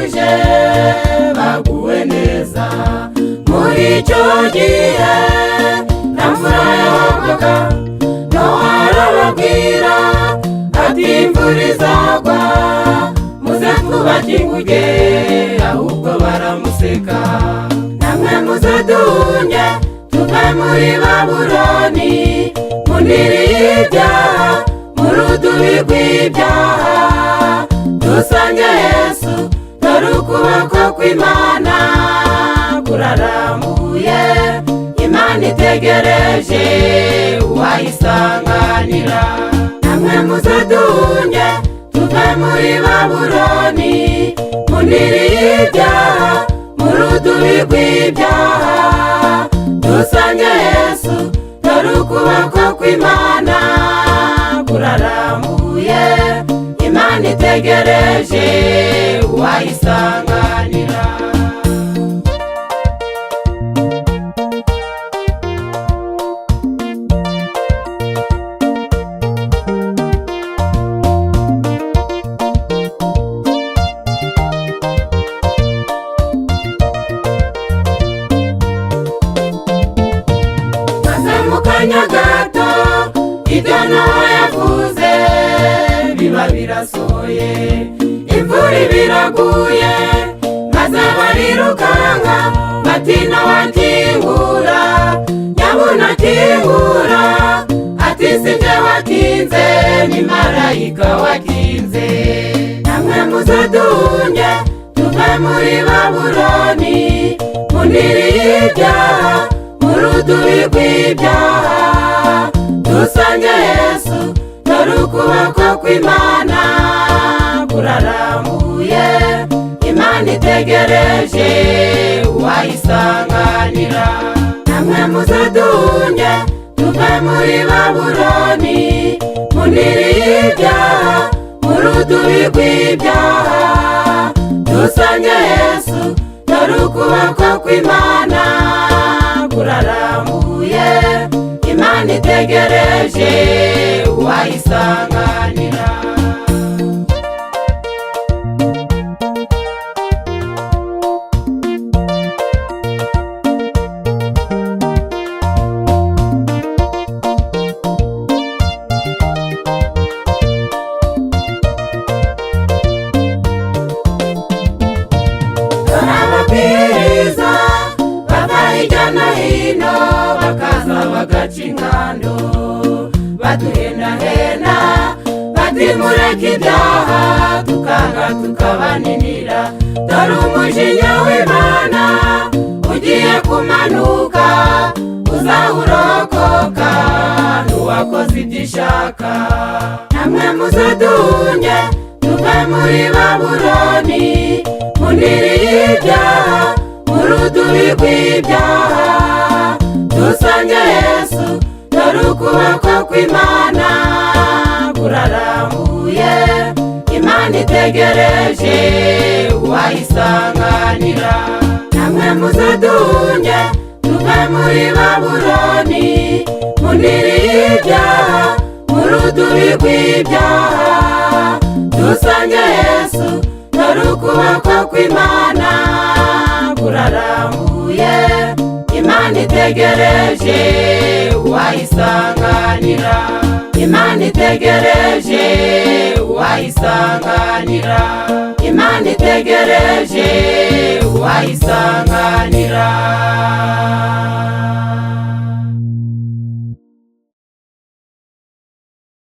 batuje baguwe neza. Muri icyo gihe nta mvura yagwaga, Nowa arababwira ati imvura izagwa muze twubake inkuge, ahubwo baramuseka. Namwe muze duhunge tuve muri Babuloni, mu ndiri y'ibyaha, mu rudubi rw'ibyaha, dusange Yesu, dore ukuboko kw'Imana kurarambuye. Imana itegereje uwayisanganira. Namwe muze duhunge tuve muri Babuloni, mu ndiri y'ibyaha, mu rudubi rw'ibyaha, dusange Yesu, dore ukuboko kw'Imana kurarambuye. Imana itegereje uwayisanganira. Mukanya gato ibyo Nowa yavuze biba birasohoye. Imvura ibiraguye maze barirukanka bati Nowa kingura, nyabuna kingura. Ati sinjye wakinze, ni marayika wakinze. Namwe muze duhunge tuve muri Babuloni, mu ndiri y'ibyaha, mu rudubi rw'ibyaha, dusange Yesu, dore ukuboko kw'Imana kurarambuye. Imana itegereje uwayisanganira. Namwe muze duhunge tuve muri Babuloni, mu ndiri y'ibyaha, mu rudubi rw'ibyaha, dusange Yesu, dore ukuboko kw'Imana kurarambuye. Imana itegereje uwayisanganira. Ababwiriza bava hirya no hino, bakaza bagaca ingando baduhendahenda, bati mureke ibyaha tukanga tukabaninira. Dore umujinya w'Imana ugiye kumanuka, uzawurokoka n'uwakoze ibyo ishaka. Namwe muze duhunge tuve muri Babuloni, mu ndiri y'ibyaha, mu rudubi rw'ibyaha, dusange Yesu, dore ukuboko kw'Imana kurarambuye. Imana itegereje uwayisanganira. Namwe muze duhunge tuve muri Babuloni, mu ndiri y'ibyaha, mu rudubi rw'ibyaha, dusange Yesu, dore ukuboko kw'Imana kurarambuye. Imana itegereje uwayisanganira. Imana itegereje uwayisanganira. Imana itegereje